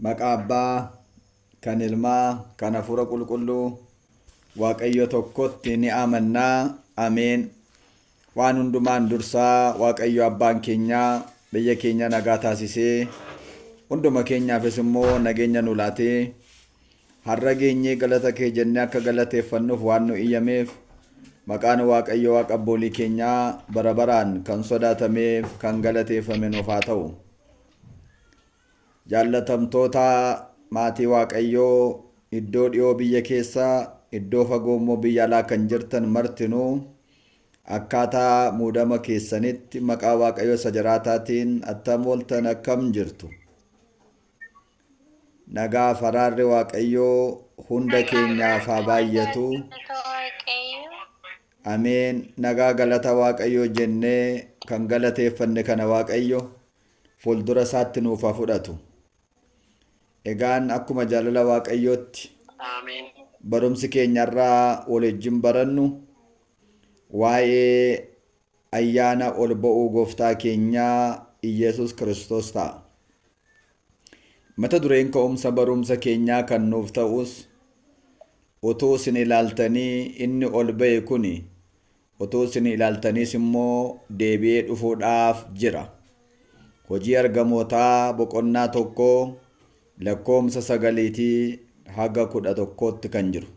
Maqaa Abbaa, kan Ilmaa, kan Hafuura Qulqulluu, Waaqayyo tokkotti ni amannaa. Ameen. Waan hundumaan dursaa Waaqayyo Abbaan keenyaa biyya keenya nagaa taasisee hunduma keenyaafis immoo nageenya nu laatee har'a geenyee galata kee jennee akka galateeffannuuf waan nu iyyameef maqaan Waaqayyo Waaqa abboolii keenyaa bara baraan kan sodaatameef kan galateeffame nuuf haa ta'u. Jaallatamtoota maatii Waaqayyoo iddoo dhiyoo biyya keessaa iddoo fagoo immoo biyya alaa kan jirtan martinuu akkaataa muudama keessanitti maqaa Waaqayyoo isa jiraataatiin attam ooltan akkam jirtu. Nagaa faraarri Waaqayyoo hunda keenyaaf haa baay'atu. Ameen. Nagaa galata Waaqayyoo jennee kan galateeffanne kana Waaqayyo fuuldura isaatti nuuf haa fudhatu. Egaan akkuma jaalala Waaqayyootti barumsi keenyarraa waliin barannu waa'ee ayyaana ol ba'uu gooftaa keenyaa Iyeesus Kiristoos ta'a. Mata dureen ka'umsa barumsa keenyaa kan nuuf ta'us utuu isin ilaaltanii inni ol ba'e kuni utuu isin ilaaltaniis immoo deebi'ee dhufuudhaaf jira. Hojii ergamootaa boqonnaa 1 lakkoomsa 9 haga 11tti kan jiru.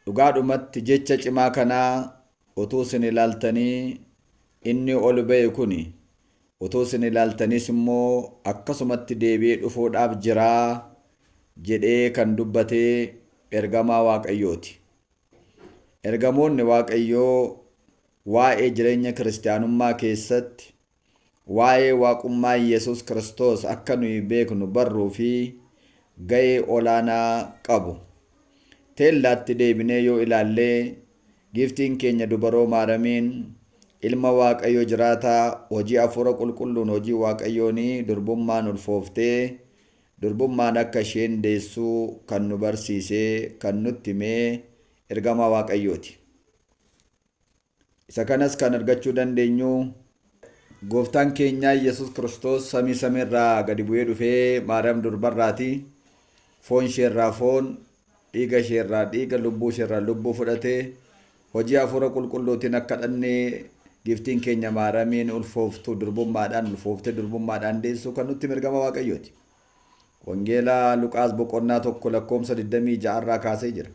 Dhugaadhumatti jecha cimaa kanaa utuu isin ilaaltanii inni ol ba'e kuni utuu isin ilaaltaniis immoo akkasumatti deebi'ee dhufuudhaaf jira jedhee kan dubbatee ergamaa Waaqayyooti. Ergamoonni Waaqayyoo waa'ee jireenya kiristaanummaa keessatti waa'ee waaqummaa Iyeesus Kiristoos akka nuyi beeknu barruu fi ga'ee olaanaa qabu. Teellaatti deebinee yoo ilaallee giftiin keenya dubaroo Maaramiin ilma Waaqayyoo jiraataa hojii hafuura qulqulluun hojii Waaqayyoonii durbummaan ulfooftee durbummaan akka isheen deessuu kan nu barsiisee kan nutti himee ergamaa Waaqayyooti. Isa kanas kan argachuu dandeenyu gooftaan keenya Iyeesus Kiristoos samii samiirraa gadi bu'ee dhufee Maariyaam durbarraati. Foon isheerraa foon, dhiiga isheerraa dhiiga, lubbuu isheerraa lubbuu fudhatee hojii hafuura qulqulluutiin akka dhannee giftiin keenya Maariyaamiin ulfooftu durbummaadhaan ulfooftee durbummaadhaan deessu kan nutti ergama Waaqayyooti. Wangeela Luqaas boqonnaa 1 lakkoomsa 26 irraa kaasee jira.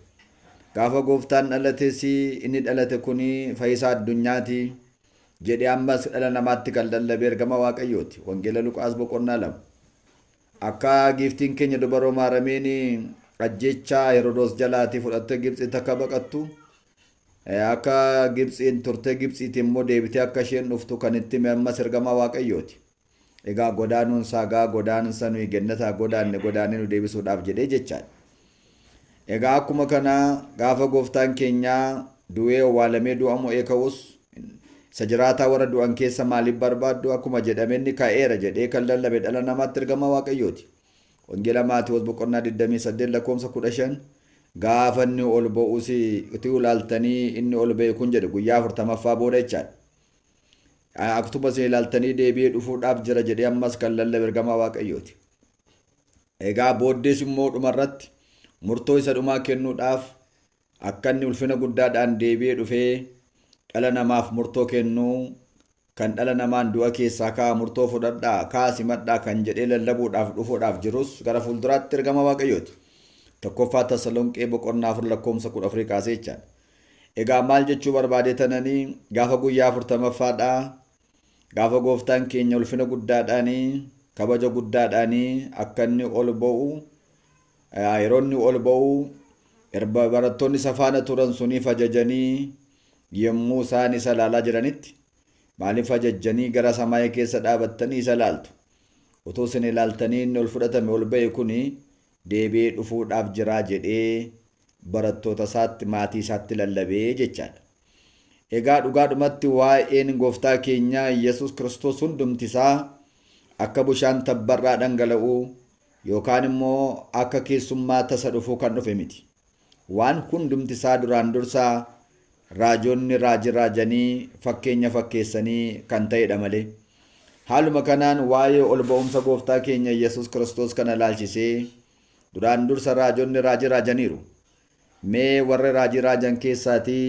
Gaafa gooftaan dhalates inni dhalate kuni fayyisaa addunyaati jedhee ammas dhala namaatti kan lallabee ergama Waaqayyooti. Wangeela Luqaas boqonnaa 2. Akka giftiin keenya dubaroo Maariyaamiin ajjechaa Herodoos jalaatii fudhattee Gibxitti akka baqattu akka Gibxiin turte Gibxiitti immoo deebitee akka isheen dhuftu kan itti ammas ergama Waaqayyooti. Egaa godaanuun saagaa godaansa nuyi gannataa godaanee nu deebisuudhaaf jedhee jechaadha. Egaa akkuma kana gaafa gooftaan keenyaa du'ee awwaalamee du'a mo'ee ka'us isa jiraataa warra du'an keessa maaliif barbaaddu akkuma jedhame inni ka'eera jedhee kan lallabe dhala namaatti ergama Waaqayyooti. Wangeela Maatiyoos boqonnaa 28 lakkoomsa 15 gaafa inni ol ba'us utuu ilaaltanii inni ol ba'e kun jedhe guyyaa 40ffaa booda jechaadha. Akkuma isin ilaaltanii deebi'ee dhufuudhaaf jira jedhee ammas kan lallabe ergama Waaqayyooti. Egaa booddees immoo dhumarratti murtoo isa dhumaa kennuudhaaf akka inni ulfina guddaadhaan deebi'ee dhufee dhala namaaf murtoo kennuu kan dhala namaan du'a keessaa ka'a murtoo fudhadhaa kaasimadhaa kan jedhee lallabuudhaaf dhufuudhaaf jirus gara fuulduraatti ergama Waaqayyooti. Tokkoffaa Tasalonqee boqonnaa 4 lakkoomsa 14 kaasee jechaadha. Egaa maal jechuu barbaade tananii gaafa guyyaa 40ffaadhaa gaafa gooftaan keenya ulfina guddaadhaanii kabaja guddaadhaanii akka inni ol ba'u yeroo inni ol ba'u barattoonni isa faana turan suniif ajajanii yommuu isaan isa ilaalaa jiranitti maaliif ajajanii gara samaayii keessa dhaabattanii isa ilaaltu? Utuu isin ilaaltanii inni ol fudhatame ol ba'e kuni deebi'ee dhufuudhaaf jiraa jedhee barattoota isaatti maatii isaatti lallabee jechaadha. Egaa dhugaadhumatti waa'een gooftaa keenyaa Iyeesus Kiristoos hundumtisaa akka bishaan tabbarraa dhangala'uu yookaan immoo akka keessummaa tasa dhufuu kan dhufe miti. Waan hundumtisaa duraan dursaa raajonni raajanii fakkeenya fakkeessanii kan ta'edha malee Haaluma kanaan waa'ee ol ba'umsa gooftaa keenya Yesus Kiristoos kana ilaalchisee duraan dursa raajonni raajii raajaniiru. Mee warra raajii raajan keessaatii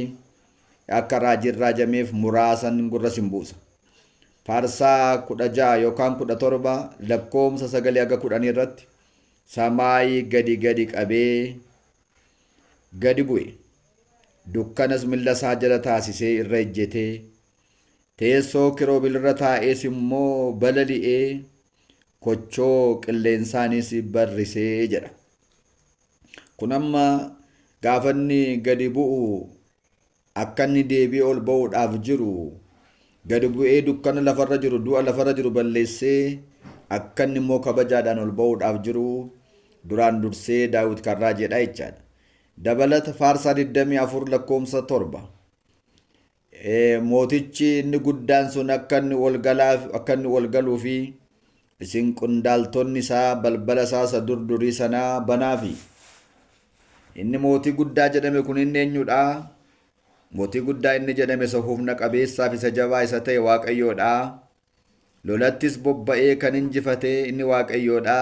akka raajiin raajameef muraasan gurra sin buusa. Faarsaa 16 yookaan 17 lakkoomsa 9 hanga 10 irratti samaayi gadi qabee gadi bu'e. Dukkanas miilla isaa jala taasisee irra ejjetee teessoo kiroobil irra taa'ees immoo balali'ee kochoo qilleensaanis barrisee jedha. Kun amma gaafanni gadi bu'u akka inni deebi'ee ol ba'uudhaaf jiru gadi bu'ee dukkana lafarra jiru du'a lafarra jiru balleessee akka inni immoo kabajaadhaan ol ba'uudhaaf jiru duraan dursee Daawit kan raajedha jechaadha. Dabalata faarsaa 24 lakkoomsa 7 mootichi inni guddaan sun akka inni ol galuu fi isin qondaaltonni isaa balbala isaa durdurii sanaa banaafi. Inni mootii guddaa jedhame kun inni eenyudha? Mootii guddaa inni jedhame isa humna qabeessaaf isa jabaa isa ta'e Waaqayyoodha. Lolattis bobba'ee kan injifatee inni Waaqayyoodha.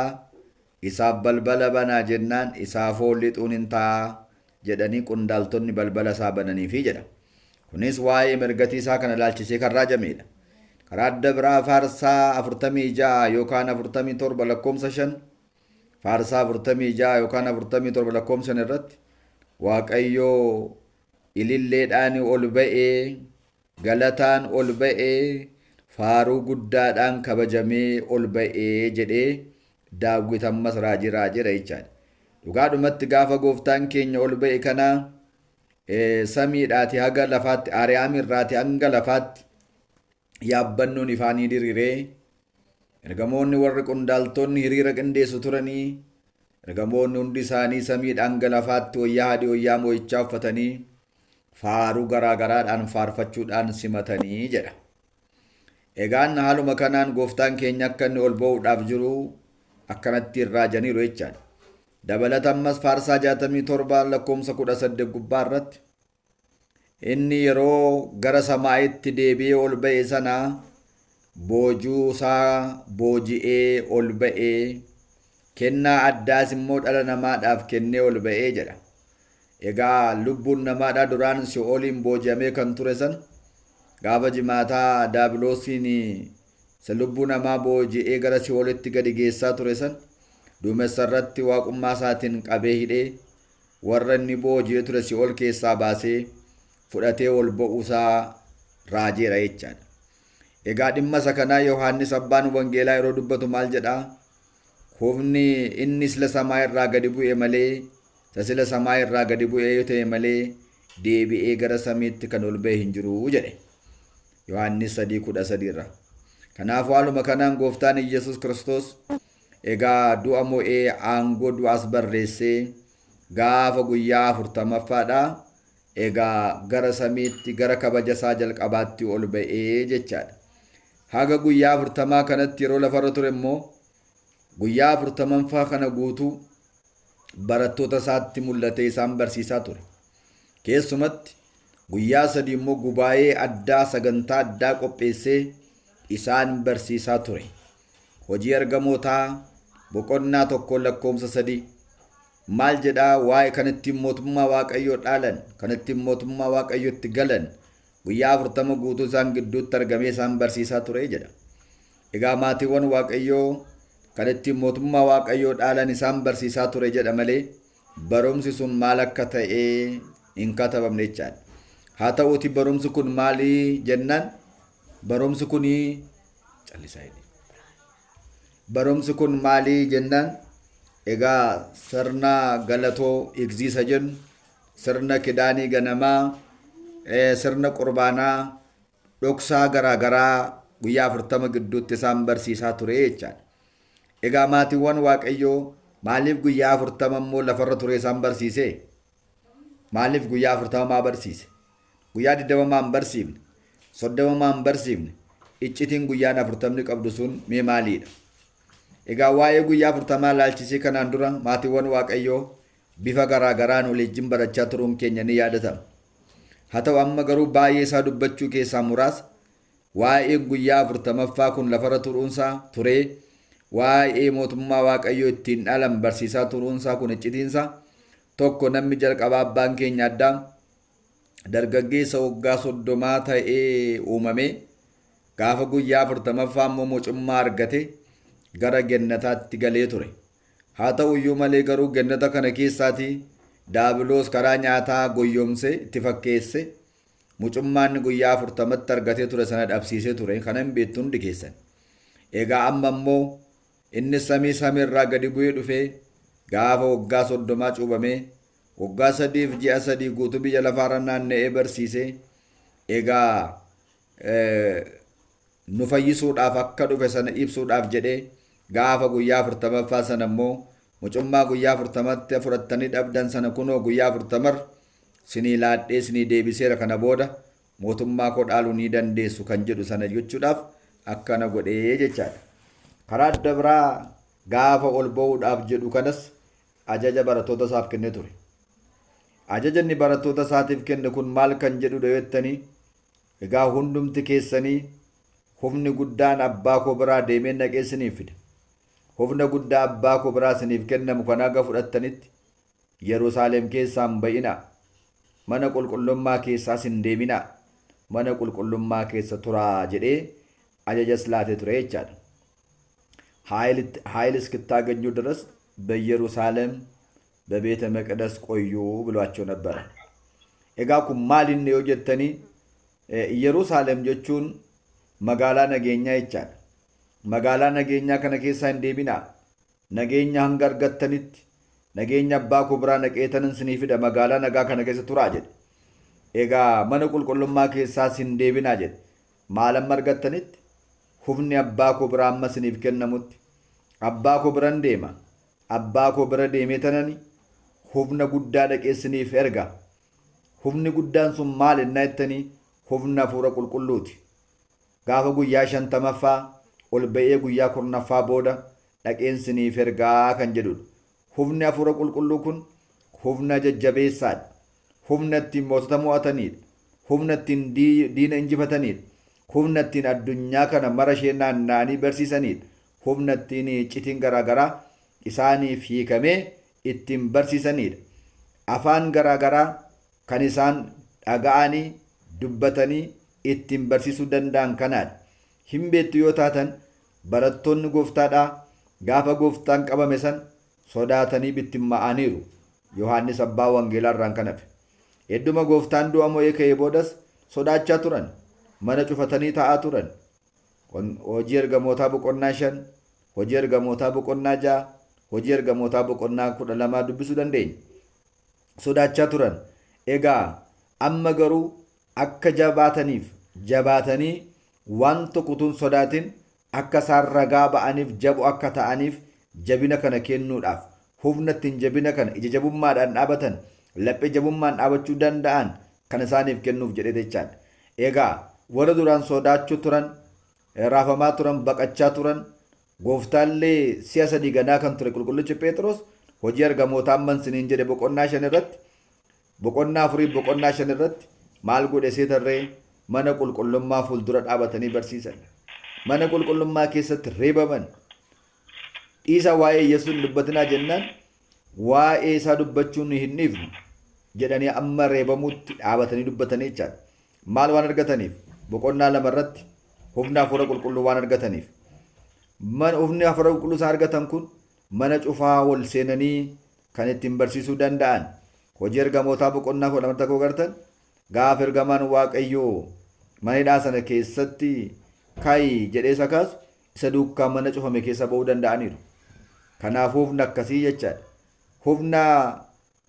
Isaaf balbala banaa jennaan isaaf lixuun hin ta'a jedhanii qondaaltonni balbala isaa bananiifi jedha. Kunis waa'ee mirgatii isaa kana ilaalchisee kan raajamedha. Karaa adda biraa faarsaa 46 yookaan 47 lakkoomsa 5 faarsaa 46 yookaan 47 lakkoomsa 5 irratti Waaqayyoo ililleedhaan ol ba'ee galataan ol ba'ee faaruu guddaadhaan kabajamee ol ba'ee jedhee Daawit ammas raajii raajedha jechaadha. Dhugaadhumatti gaafa gooftaan keenya ol ba'e kana samiidhaati haga lafaatti Ariyaam irraati hanga lafaatti yaabbannoon ifaanii diriiree ergamoonni warri qondaaltonni hiriira qindeessu turanii ergamoonni hundi isaanii samiidhaan hanga lafaatti wayyaa hadii wayyaa moo'ichaa uffatanii faaruu garaagaraadhaan faarfachuudhaan simatanii jedha. Egaan haaluma kanaan gooftaan keenya akka inni ol ba'uudhaaf jiru akkanatti raajaniiru jechaadha. Dabalata ammas faarsaa 67 lakkoomsa 18 gubbaa irratti inni yeroo gara samaa'itti deebi'ee ol ba'e sana boojuu isaa booji'ee ol ba'ee kennaa addaas immoo dhala namaadhaaf kennee ol ba'ee jedha. Egaa lubbuun namaadhaa duraan Si'ooliin booji'amee kan ture san gaafa jimaataa daabiloosiin isa lubbuu namaa booji'ee gara Si'oolitti gadi geessaa ture san duumessa irratti waaqummaa isaatiin qabee hidhee warra inni booji'ee ture Si'ool keessaa baasee fudhatee ol ba'uusaa raajeera jechaadha. Egaa dhimma isa kanaa Yohaannis abbaan wangeelaa yeroo dubbatu maal jedhaa? Humni inni sila samaa irraa gadi bu'e malee sila samaa irraa gadi bu'ee yoo ta'e malee deebi'ee gara samiitti kan ol ba'e hin jiru jedhe. Yohaannis 3:13 irraa. Kanaaf haaluma kanaan gooftaan Yesus Kiristoos egaa du'a mo'ee aangoo du'aas barreessee gaafa guyyaa 40ffaadha. Egaa gara samiitti gara kabaja isaa jalqabaatti ol ba'ee jechaadha. Haga guyyaa 40 kanatti yeroo lafarra ture immoo guyyaa 40ffaa kana guutuu barattoota isaatti mul'atee isaan barsiisaa ture. Keessumatti guyyaa 3 immoo gubaa'ee addaa sagantaa addaa qopheessee isaan barsiisaa ture. Hojii ergamootaa boqonnaa 1 lakkoomsa 3 maal jedhaa? Waa'ee kan ittiin mootummaa Waaqayyoo dhaalan kan ittiin mootummaa Waaqayyootti galan guyyaa 40 guutuu isaan gidduutti argamee isaan barsiisaa ture jedha. Egaa maatiiwwan Waaqayyoo kan ittiin mootummaa Waaqayyoo dhaalan isaan barsiisaa ture jedha malee barumsi sun maal akka ta'e hin katabamne jechaadha. Haa ta'uuti barumsi kun maalii jennaan? Barumsi kun barumsi kun maalii jennaan? Egaa sirna galatoo egziisa jennu sirna kidaanii ganamaa sirna qurbaanaa dhoksaa garaagaraa guyyaa 40 gidduutti isaan barsiisaa ture jechaadha. Egaa maatiiwwan Waaqayyoo maaliif guyyaa 40 immoo lafarra ture isaan barsiise? Maaliif guyyaa 40 maa barsiise? Guyyaa 20 maa hin barsiifne? 30 maa hin barsiifne? Iccitiin guyyaan 40 qabdu sun mee maaliidha? Egaa waa'ee guyyaa 40 ilaalchisee kanaan dura maatiiwwan Waaqayyoo bifa garaagaraan waliin barachaa turuun keenya ni yaadatama. Haa ta'u amma garuu baay'ee isaa dubbachuu keessaa muraasa waa'ee guyyaa 40ffaa kun lafarra turuunsaa ture, waa'ee mootummaa waaqayyoo ittiin dhalan barsiisaa turuunsaa kun iccitiinsa tokko namni jalqabaa abbaan keenya Addaam dargaggeessa waggaa 30 ta'ee uumame gaafa guyyaa 40ffaa immoo mucummaa argate gara gannataatti galee ture. Haa ta'u iyyuu malee garuu gannata kana keessaatii daabiloos karaa nyaataa goyyomse itti fakkeesse mucummaan guyyaa 40tti argatee ture sana dhabsiisee ture. Kana hin beektu hundi keessan. Egaa amma immoo inni samiirraa gadi bu'ee dhufee gaafa waggaa 30 cuubamee waggaa 3 fi ji'a 3 guutuu biyya lafaarra naanna'ee barsiisee egaa nu fayyisuudhaaf akka dhufe sana ibsuudhaaf jedhee gaafa guyyaa 40ffaa sana immoo mucummaa guyyaa 40tti fudhattanii dhabdan sana kunoo guyyaa 40 sinii laadhee sinii deebiseera, kana booda mootummaa koo dhaaluu ni dandeessu kan jedhu sana jechuudhaaf akkana godhee jechaadha. Karaa adda biraa gaafa ol ba'uudhaaf jedhu kanas ajaja barattoota isaaf kennee ture. Ajaja inni barattoota isaatiif kenne kun maal kan jedhudha jettanii, egaa hundumti keessanii humni guddaan abbaa koo biraa deemee naqee isiniif fida. Humna guddaa abbaa koo biraa isiniif kennamu kan aga fudhattanitti Yerusaalem keessaa hin ba'inaa, mana qulqullummaa keessaas hin deeminaa, mana qulqullummaa keessa turaa jedhee ajajas laatee ture jechaadha. ኃይል እስክታገኙ ድረስ በኢየሩሳሌም በቤተ መቅደስ ቆዩ ብሏቸው ነበረ። ኤጋ kun maaliin yoo jettanii Yerusaalem jechuun magaalaa nageenyaa jechaadha. Magaalaa nageenyaa kana keessaa hin deeminaa, nageenya hanga argattanitti nageenya abbaa koo biraa naqeetanin sinii fida, magaalaa nagaa kana keessa turaa jedhe. Egaa mana qulqullummaa keessaas hin deebinaa jedhe. Maal amma argattanitti humni abbaa koo biraa amma siniif kennamutti abbaa koo biran deema. Abbaa koo bira deemee tanani humna guddaa dhaqee siniif erga. Humni guddaan sun maal ennaa jettanii humna hafuura qulqulluuti. Gaafa guyyaa 50ffaa ol ba'ee guyyaa 10ffaa booda dhaqeen siniif ergaa kan jedhudha. Humni hafuura qulqulluu kun humna jajjabeessaadha. Humna ittiin mootota mo'atanidha. Humna ittiin diina injifatanidha. Humna ittiin addunyaa kana mara ishee naanna'anii barsiisanidha. Humna ittiin iccitiin garaagaraa isaaniif hiikamee ittiin barsiisanidha. Afaan garaagaraa kan isaan dhaga'anii dubbatanii ittiin barsiisuu danda'an kanaadha. Hin beektu yoo taatan barattoonni gooftaadhaa gaafa gooftaan qabame san sodaatanii bittimma'aniiru. Yohaannis abbaa wangeelaa irraan kan hafe. Hedduma gooftaan du'a mo'ee ka'ee boodas sodaachaa turan. Mana cufatanii taa'aa turan. Hojii ergamootaa boqonnaa 5, hojii ergamootaa boqonnaa 6, hojii ergamootaa boqonnaa 12 dubbisuu dandeenya. Sodaachaa turan. Egaa amma garuu akka jabaatanii waan tokko tun sodaatin akka isaan ragaa ba'aniif jabu akka ta'aniif jabina kana kennuudhaaf humna ittiin jabina kana ija jabummaadhaan dhaabatan laphee jabummaan dhaabachuu danda'an kan isaaniif kennuuf jedhee jechaadha. Egaa warra duraan sodaachuu turan, raafamaa turan, baqachaa turan, gooftaallee si'a 3 ganaa kan ture qulqullichi Phexros hojii ergamootaa amman siniin jedhe boqonnaa 5 irratti, boqonnaa 4 boqonnaa 5 irratti maal godhe seetarree mana qulqullummaa fuuldura dhaabatanii barsiisan. Mana qulqullummaa keessatti reebaman. Dhiisa waa'ee Yesuus dubbatinaa jennaan waa'ee isaa dubbachuun hin dhiifnu jedhanii amma reebamuutti dhaabatanii dubbatanii jechaadha. Maal waan argataniif? Boqonnaa 2 irratti humna hafuura qulqulluu waan argataniif. Humni hafuura qulqulluu isaan argatan kun mana cufaa wal seenanii kan ittiin barsiisuu danda'an. Hojii ergamootaa boqonnaa 12 tokko gartan gaafa ergamaan waaqayyoo manidhaa sana keessatti kaayi jedhee isa kaasu isa duukaa mana cufame keessa ba'uu danda'aniiru. Kanaafuu humna akkasii jechaadha. Humna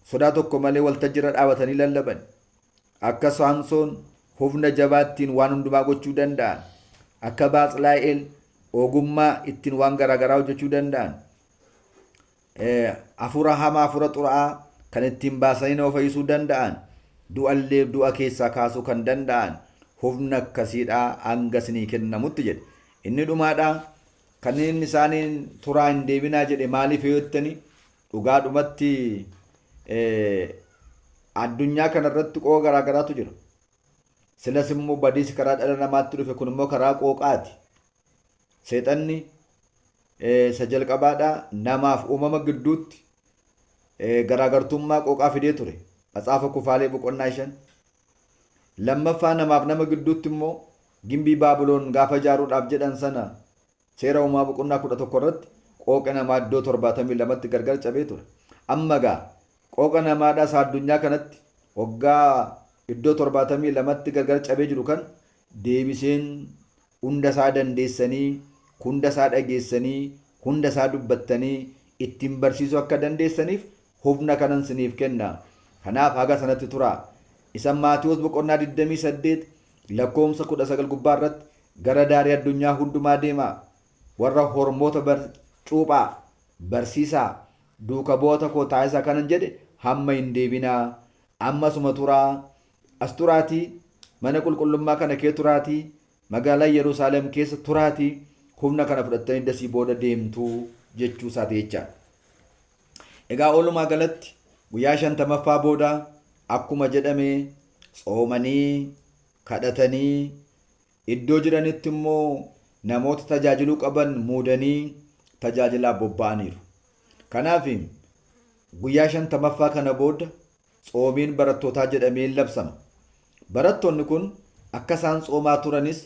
sodaa tokko malee waltajjira dhaabatanii lallaban. Akka Saamsoon humna jabaa ittiin waan hundumaa gochuu danda'an. Akka Baaxilaa'eel ogummaa ittiin waan garaagaraa hojjechuu danda'an. Hafuura hamaa, hafuura xuraa'aa kan ittiin baasanii nama fayyisuu danda'an. Du'allee du'a keessaa kaasuu kan danda'an humna akkasiidhaa hanga isinii kennamutti jedhe. Inni dhumaadhaa kanneen isaaniin turaa hin deebinaa jedhe maaliif yoo jettanii dhugaadhumatti addunyaa kanarratti qooqa garaagaraatu jira. silas immoo badiisi karaa dhala namaatti dhufe kun immoo karaa qooqaati. Seexanni isa jalqabaadha namaaf uumama gidduutti garaagartummaa qooqaa fidee ture. Matsaafa Kufaalee boqonnaa 5. Lammaffaa namaaf nama gidduutti immoo gimbii Baabiloon gaafa ijaaruudhaaf jedhan sana seera uumaa boqonnaa 11 irratti qooqa namaa iddoo 72tti gargar cabee ture. Amma gaa qooqa namaadhaas addunyaa kanatti waggaa iddoo 72tti gargar cabee jiru kan deebiseen hunda isaa dandeessanii, hunda isaa dhageessanii, hunda isaa dubbattanii ittiin barsiisuu akka dandeessaniif humna kanan siniif kenna. Kanaaf haga sanatti turaa. Isan Maatiyoos boqonnaa 28 lakkoomsa 19 gubbaa irratti gara daarii addunyaa hundumaa deemaa. Warra hormoota cuuphaa, barsiisaa, duuka bu'oota koo taasisaa kanan jedhe hamma hin deebinaa. Ammasuma turaa. As turaatii mana qulqullummaa kana kee turaatii magaalaa Yerusaalem keessa turaatii humna kana fudhattanii dasii booda deemtuu jechuu isaati jechaadha. Egaa oolumaa galatti guyyaa 50ffaa booda akkuma jedhame tsoomanii kadhatanii iddoo jiranitti immoo namoota tajaajiluu qaban muudanii tajaajilaaf bobba'aniiru. Kanaaf guyyaa 50ffaa kana booda tsoomiin barattootaa jedhamee labsama. Barattoonni kun akka isaan tsoomaa turanis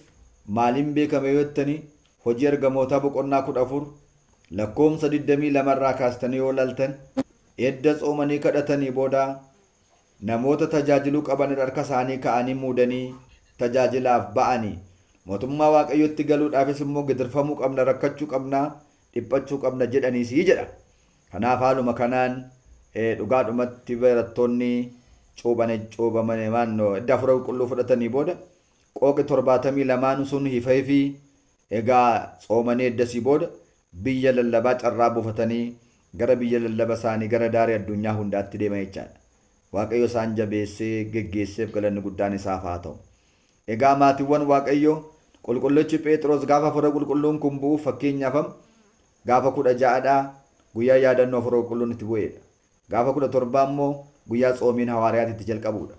maaliin beekame yoo jettanii hojii ergamootaa boqonnaa 14 lakkoomsa 22 irraa kaastanii yoo ilaaltan edda tsoomanii kadhatanii booda namoota tajaajiluu qaban harka isaanii ka'anii muudanii tajaajilaaf ba'anii mootummaa waaqayyootti galuudhaafis immoo gidirfamuu qabna, rakkachuu qabna, dhiphachuu qabna jedhanii sii jedha. Kanaaf haaluma kanaan dhugaadhumatti barattoonni cuubamanii maannoo edda Hafuura Qulqulluu fudhatanii booda qooqi 72 sun hifee fi egaa tsoomanii eddasii booda biyya lallabaa carraa buufatanii gara biyya lallaba isaanii gara daarii addunyaa hundaatti deeman jechaadha. Waaqayyo isaan jabeessee geggeesseef galanni guddaan isaaf haa ta'u. Egaa maatiiwwan Waaqayyo qulqullichi Phexros gaafa Hafuura Qulqulluun kun bu'uuf fakkeenyaafam gaafa 16dhaa guyyaa yaadannoo Hafuura Qulqulluun itti bu'eedha. Gaafa 17 immoo guyyaa tsoomiin hawaariyaatti jalqabuudha.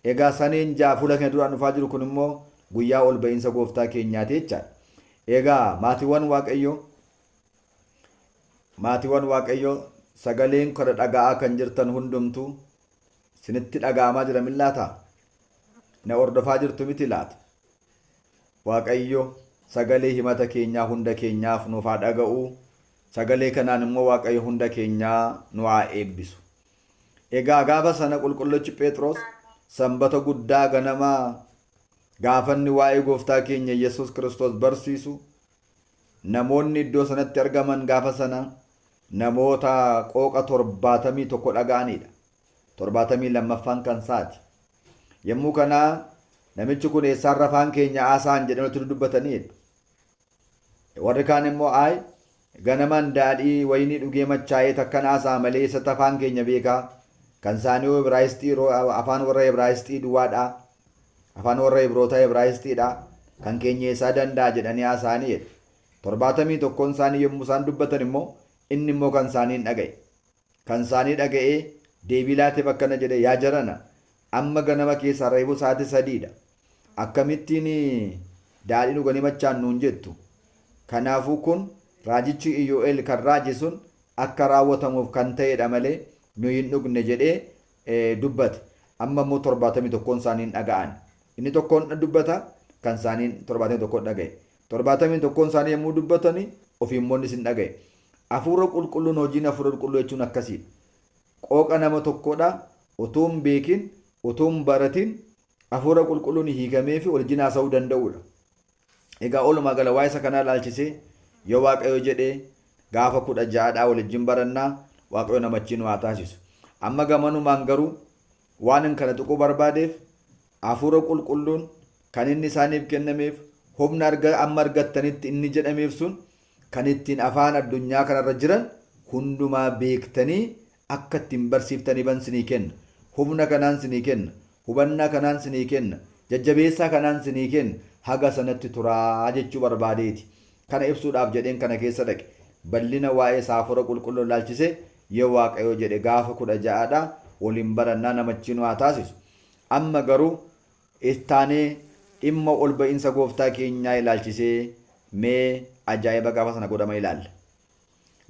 Egaa saniin fuula kana duraan dhufaa jiru kun immoo guyyaa ol ba'iinsa gooftaa keenyaati jechaadha. Egaa maatiiwwan Waaqayyo sagaleen kana dhaga'aa kan jirtan hundumtuu sinitti dhaga'amaa jira millaata? Na ordofaa jirtu miti laata? Waaqayyo sagalee himata keenyaa hunda keenyaaf nuuf haa dhaga'u. Sagalee kanaan immoo Waaqayyo hunda keenyaa nu haa eebbisu. Egaa gaafa sana qulqullichi Phexros sanbata guddaa ganamaa gaafanni waa'ee gooftaa keenya Yesuus Kiristoos barsiisu namoonni iddoo sanatti argaman gaafa sana namoota qooqa 71 dhaga'anidha. 72ffaan kan isaati. Yommuu kana namichi kun eessaan afaan keenya haasaan jedhanii dubbatanidha. Warri kaan immoo ganamaan daadhii waynii dhugee machaa'ee takkan haasaa malee isa afaan keenya beekaa. Kan isaanii Ibraayistii afaan warra Ibraayistii duwwaadha. Afaan warra Ibroota Ibraayistiidha. Kan keenya isaa danda'a jedhanii haasa'aniidha. 71 isaanii yommuu isaan dubbatan immoo inni immoo kan isaanii dhaga'e. Kan isaanii dhaga'ee deebii laateef akkana jedhe yaa jarana amma ganama keessa reefu sa'aatii 3dha. Akkamittiin daadhii dhuganii machaan nuun jettu? Kanaafuu kun raajichi Iyoo'el kan raaje sun akka raawwatamuuf kan ta'edha malee nuyi hin dhugne jedhee dubbate. Amma immoo 71 isaanii dhaga'an. Inni tokkoon dubbata kan isaanii 71 dhaga'e. 71 isaanii yommuu dubbatanii ofii immoo isin dhaga'e. Hafuura qulqulluun hojiin hafuura qulqulluu jechuun akkasii. Qooqa nama tokkodha utuu hin beekin utuu hin baratin hafuura qulqulluun hiikamee fi wajjin haasa'uu danda'udha. Egaa oolumaa gala waa'ee isa kanaa ilaalchisee yoo Waaqayyo jedhee gaafa 16dhaa wajjin barannaa Waaqayyo namachiin waa taasisu. Amma gamanumaan garuu waan hin kana tuquu barbaadeef hafuura qulqulluun kan inni isaaniif kennameef humna amma argattanitti inni jedhameef sun kan ittiin afaan addunyaa kanarra jiran hundumaa beektanii akka ittiin barsiiftanii ban sinii kenna. Humna kanaan sinii kenna. Hubannaa kanaan sinii kenna. Jajjabeessaa kanaan sinii kenna. Haga sanatti turaa jechuu barbaadeeti. Kana ibsuudhaaf jedheen kana keessa dhaqe. Bal'ina waa'ee hafuura qulqulluu ilaalchisee yoo Waaqayyo jedhe gaafa 16dhaa waliin barannaa namachiin waa taasisu. Amma garuu ittaanee dhimma ol ba'iinsa gooftaa keenyaa ilaalchisee mee ajaa'iba gaafa sana godhama ilaalla.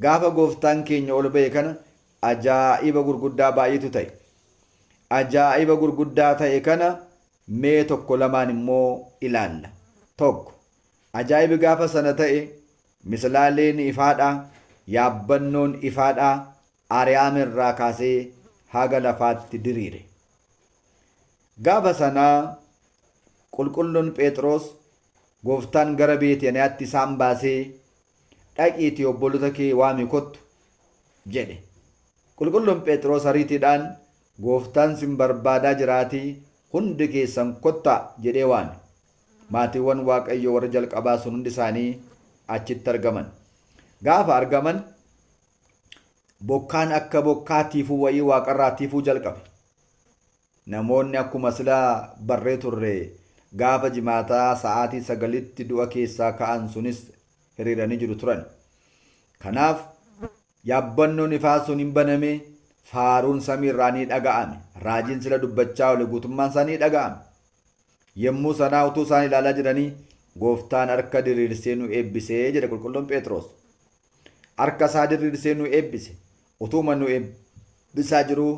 Gaafa gooftaan keenya ol ba'e kana ajaa'iba gurguddaa baay'eetu ta'e. Ajaa'iba gurguddaa ta'e kana mee tokko lamaan immoo ilaalla. Tokko ajaa'ibi gaafa sana ta'e mislaaleen ifaadha, yaabbannoon ifaadha, Ariyaam irraa kaasee haga lafaatti diriire. Gaafa sanaa qulqulluun Phexros gooftaan gara Beetaniyaatti isaan baasee dhaqiitii obbolota kee waami kottu jedhe. Qulqulluun Phexros ariitiidhaan gooftaan sin barbaadaa jiraatii hundi keessan kottaa jedhee waame. Maatiiwwan Waaqayyoo warra jalqabaa sun hundi isaanii achitti argaman. Gaafa argaman bokkaan akka bokkaa tiifuu wayii waaqarraa tiifuu jalqabe. Namoonni akkuma silaa barree turre gaafa jimaataa sa'aatii 9tti du'a keessaa ka'an sunis hiriiranii jiru turan. Kanaaf yaabbannoon ifaa sun hin baname, faaruun samiirraa ni dhaga'ame. Raajiin sila dubbachaa ole guutummaan isaa ni dhaga'ame. Yommuu sanaa utuu isaan ilaalaa jiranii gooftaan harka diriirsee nu eebbisee jedhe qulqulluun Phexros. Harka isaa diriirsee nu eebbise. Utuma nu eebbisaa jiruu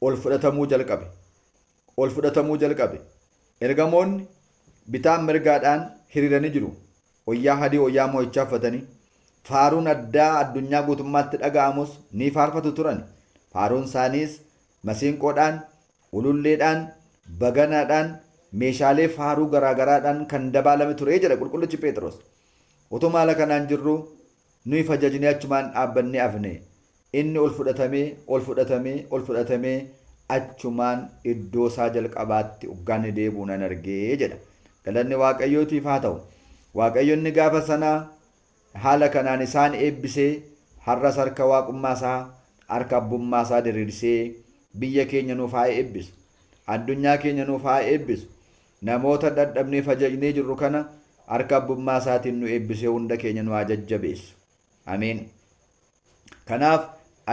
ol fudhatamuu jalqabe. Ol fudhatamuu jalqabe. Ergamoonni bitaan mirgaadhaan hiriiranii jiru. Wayyaa hadii wayyaa mo'ichaa uffatanii. Faaruun addaa addunyaa guutummaatti dhaga'amus ni faarfatu turan. Faaruun isaaniis masiinqoodhaan, ululleedhaan, baganaadhaan, meeshaalee faaruu garaagaraadhaan kan dabaalame ture jedha qulqullichi Phexros. Utuma haala kanaan jirru nuyi fajajnee achumaan dhaabbannee afne. Inni ol fudhatamee achumaan iddoo isaa jalqabaatti uggaanni deebi'u nan argee jedha. Galanni Waaqayyootiif haa ta'u. Waaqayyoonni gaafa sanaa haala kanaan isaan eebbisee har'as harka waaqummaa isaa, harka abbummaa isaa diriirsee biyya keenya nuuf haa eebbisu. Addunyaa keenya nuuf haa eebbisu. Namoota dadhabnee fajajnee jirru kana harka abbummaa isaatiin nu eebbisee hunda keenya nu haa jajjabeessu. Ameen. Kanaaf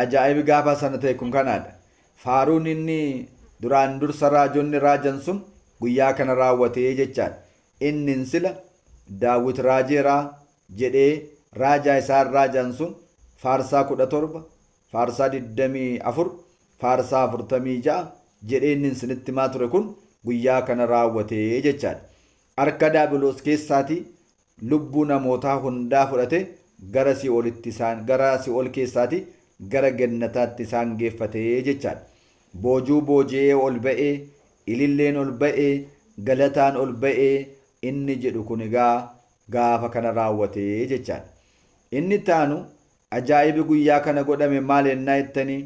ajaa'ibi gaafa sana ta'e kun kanaadha. Faaruun inni duraan dursa raajonni raajan sun guyyaa kana raawwatee jechaadha. Inni sila Daawit raajeeraa jedhee raajaa isaan raajan sun faarsaa 17, faarsaa 24, faarsaa 46 jedhee inni sinitti himaa ture kun guyyaa kana raawwatee jechaadha. Harka daabiloos keessaatii lubbuu namootaa hundaa fudhate gara si'ool keessaati gara gannataatti isaan geeffatee jechaadha. Boojuu booji'ee ol ba'ee, ililleen ol ba'ee, galataan ol ba'ee inni jedhu kun egaa gaafa kana raawwatee jechaadha. Inni taanu ajaa'ibi guyyaa kana godhame maal ennaa jettanii?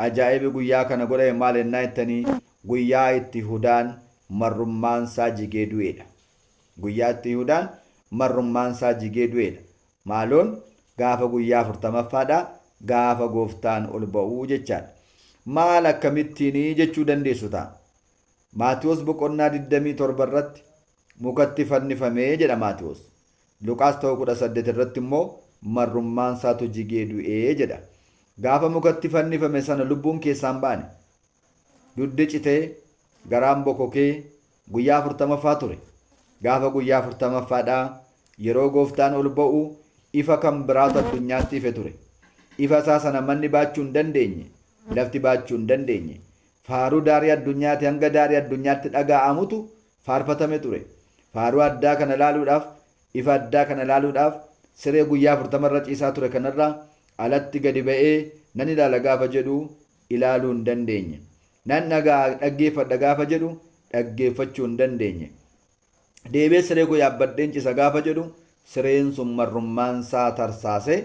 Ajaa'ibi guyyaa kana godhame maal ennaa jettanii? Guyyaa itti Yihudaan marrummaan isaa jigee du'eedha. Guyyaa itti Yihudaan marrummaan isaa jigee du'eedha. Maaloon gaafa guyyaa 40ffaadha gaafa gooftaan ol ba'uu jechaadha. Maal akkamittiin jechuu dandeessu ta'a? Maatiyoos boqonnaa 27 irratti mukatti fannifamee jedha Maatiyoos. Luqaas 18 irratti immoo marrummaan isaatu jigee du'ee jedha. Gaafa mukatti fannifame sana lubbuun keessaan baane. Duddi citee garaan bokokee guyyaa 40ffaa ture. Gaafa guyyaa 40ffaadha yeroo gooftaan ol ba'u ifa kan biraatu addunyaatti ife ture. Ifa isaa sana manni baachuu hin dandeenye, lafti baachuu hin dandeenye. Faaruu daarii addunyaatti hanga daarii addunyaatti dhaga'amutu faarfatame ture. Faaruu addaa kana ilaaluudhaaf, ifa addaa kana ilaaluudhaaf siree guyyaa 40 irra ciisaa ture kanarraa alatti gadi ba'ee nan ilaala gaafa jedhu ilaaluu hin dandeenye. Nan dhaggeeffadha gaafa jedhu dhaggeeffachuu hin dandeenye. Deebee siree koo yaabbadheen ciisa gaafa jedhu sireen sun marrummaan isaa tarsaasee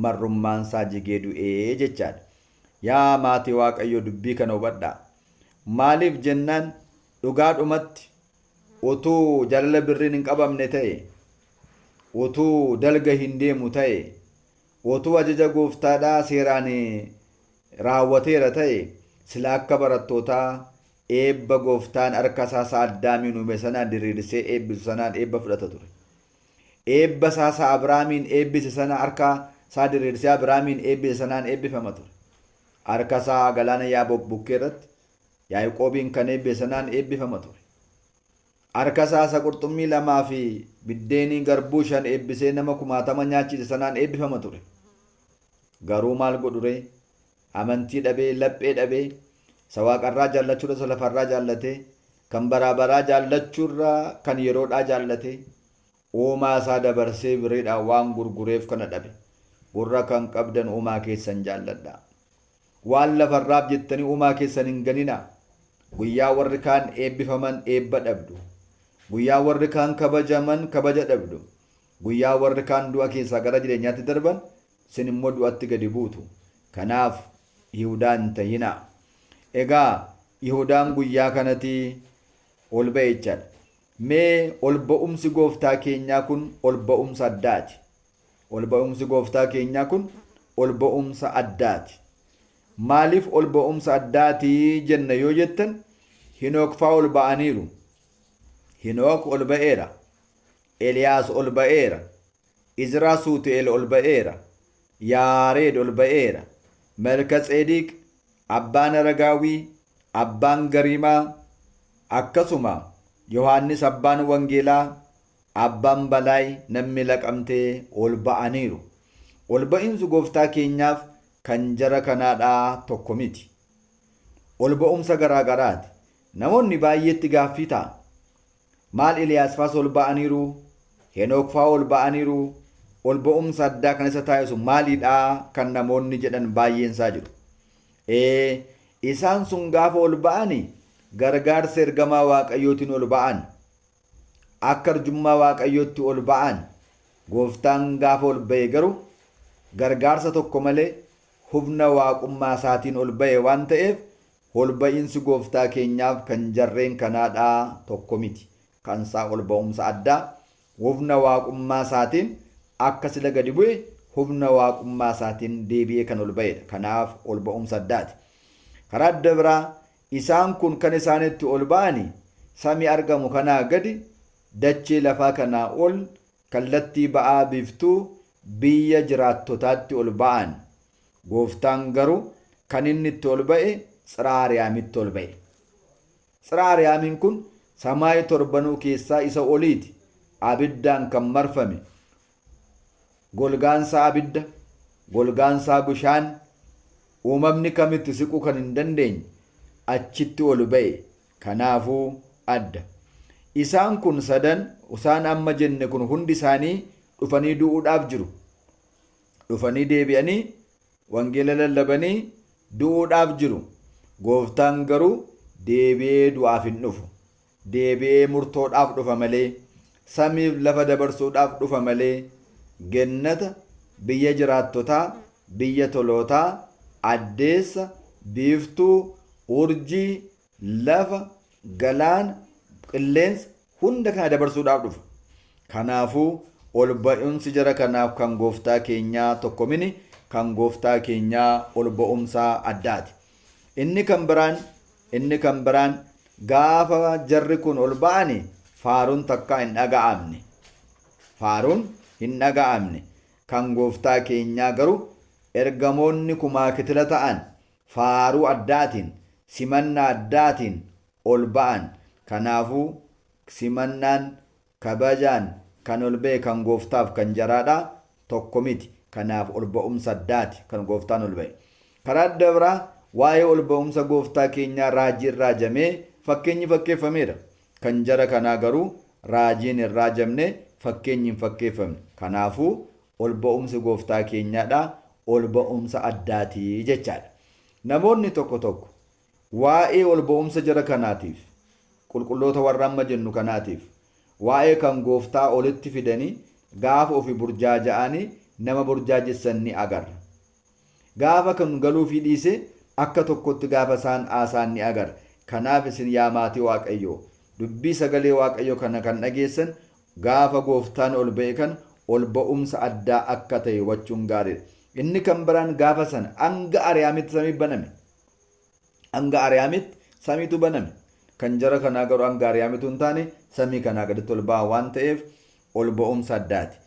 marrummaan isaa jigee du'ee jechaadha. Yaa maatii Waaqayyoo dubbii kana hubadhaa. Maaliif jennaan dhugaadhumatti utuu jaalala birriin hin qabamne ta'e, utuu dalga hin deemu ta'e, utuu ajaja gooftaadhaa seeraan raawwateera ta'e sila akka barattootaa eebba gooftaan harka isaa Addaamiin uume sanaan diriirsee eebbisu sanaan eebba fudhata ture. Eebba isaa Abrahaamiin eebbise sana harka isaa diriirsee Abrahaamiin eebbise sanaan eebbifama ture. Harka isaa galaana Yaaboq bukkee irratti Yaaqoobiin kan eebbise sanaan eebbifama ture. harka isaa qurxummii lamaa fi biddeenii garbuu 5 eebbisee nama 1000 nyaachise sanaan eebbifama ture. Garuu maal godhure? Amantii dhabee, laphee dhabee, isa waaqarraa jaallachuudha, isa lafarraa jaallatee, kan baraabaraa jaallachuurraa kan yeroodhaa jaallatee, uumaa isaa dabarsee biriidhaan waan gurgureef kana dhabe. Gurra kan qabdan uumaa keessan jaalladha. Waan lafarraaf jettanii uumaa keessan hin ganina. Guyyaa warri kaan eebbifaman eebba dhabdu. Guyyaa warri kaan kabajaman kabaja dhabdu. Guyyaa warri kaan du'a keessaa gara jireenyaatti darban sin immoo du'atti gadi buutu. Kanaaf Yihudaan ta'ina. Egaa Yihudaan guyyaa kanatti ol ba'e jechaadha. Mee ol ba'umsi gooftaa keenyaa kun ol ba'umsa addaati. Ol ba'umsi gooftaa keenyaa kun ol ba'umsa addaati. Maaliif ol ba'umsa addaati jenna yoo jettan, Hinook faa ol ba'aniiru. Hinook ol ba'eera. Eliyaas ol ba'eera. Izraa Suuteel ol ba'eera. Yaareed ol ba'eera. Melkitseediq, abbaan Aragaawii, abbaan Garimaa, akkasuma Yohaannis abbaan Wangeelaa, abbaan Balaay namni laqamtee ol ba'aniiru. Ol ba'insu gooftaa keenyaaf kan jara kanaadhaa tokko miti. Ol ba'umsa garaa garaati. Namoonni baay'eetti gaaffii ta'a. Maal Eliyaas faas ol ba'aniiru? Henook faa ol ba'aniiru? Ol ba'umsa addaa kan isa taasisu maalidhaa kan namoonni jedhan baay'eensaa jiru. Isaan sun gaafa ol ba'ani gargaarsa ergamaa waaqayyootiin ol ba'an. Akka arjummaa waaqayyootti ol ba'an. Gooftaan gaafa ol ba'e garuu gargaarsa tokko malee humna waaqummaa isaatiin ol ba'e waan ta'eef ol ba'insi gooftaa keenyaaf kan jarreen kanaadhaa tokko miti. Kan isaa ol ba'umsa addaa humna waaqummaa isaatiin akka sila gadi bu'e humna waaqummaa isaatiin deebi'ee kan ol ba'edha. Kanaaf ol ba'umsa addaati. Karaa adda biraa isaan kun kan isaanitti ol ba'ani samii argamu kanaa gadi dachee lafaa kanaa ol kallattii ba'aa biiftuu biyya jiraattotaatti ol ba'an. Gooftaan garuu kan inni itti ol ba'e Tsiraariyaamitti ol ba'e. Tsiraariyaamiin kun samaayi torbanuu keessaa isa oliiti. Abiddaan kan marfame. Golgaansaa abidda, golgaansaa bishaan, uumamni kamitti siquu kan hin dandeenye achitti ol ba'e. Kanaafuu adda. Isaan kun sadan isaan amma jenne kun hundi isaanii dhufanii du'uudhaaf jiru. Dhufanii deebi'anii wangeela lallabanii du'uudhaaf jiru. Gooftaan garuu deebi'ee du'aaf hin dhufu. Deebi'ee murtoodhaaf dhufa malee, samiif lafa dabarsuudhaaf dhufa malee, gennata, biyya jiraattotaa, biyya tolootaa, addeessa, biiftuu, urjii, lafa, galaana, qilleensa hunda kana dabarsuudhaaf dhufa. Kanaafuu ol ba'umsi jara kanaaf kan gooftaa keenyaa tokko mini, kan gooftaa keenyaa ol ba'umsaa addaati. Inni kan biraan gaafa jarri kun ol ba'ani faaruun takka hin dhaga'amne. Faaruun hin dhaga'amne. Kan gooftaa keenyaa garuu ergamoonni kumaa kitila ta'an faaruu addaatiin, simannaa addaatiin ol ba'an. Kanaafuu simannaan kabajaan kan ol ba'e kan gooftaaf kan jaraadhaa tokko miti. Kanaaf ol ba'umsa addaati kan gooftaan ol ba'e. Karaa adda biraa waa'ee ol ba'umsa gooftaa keenyaa raajiin raajamee fakkeenyi fakkeeffameera. Kan jara kanaa garuu raajiin hin raajamne, fakkeenyi hin fakkeeffamne. Kanaafuu ol ba'umsi gooftaa keenyaadhaa ol ba'umsa addaatii jechaadha. Namoonni tokko tokko waa'ee ol ba'umsa jara kanaatiif, qulqulloota warra amma jennu kanaatiif, waa'ee kan gooftaa olitti fidanii gaafa ofii burjaaja'anii nama burjaajessan ni agarra. Gaafa kan galuufii dhiise akka tokkotti gaafa isaan haasaan ni agarra. Kanaaf isin yaa maatii Waaqayyoo dubbii sagalee Waaqayyoo kana kan dhageessan gaafa gooftaan ol ba'e kan ol ba'umsa addaa akka ta'e hubachuun gaariidha. Inni kan biraan gaafa sana hanga Ariyaamitti samii baname. Hanga Ariyaamitti samiitu baname. Kan jara kanaa garuu hanga Ariyaamitu hin taane samii kanaa gaditti ol ba'a waan ta'eef ol ba'umsa addaati.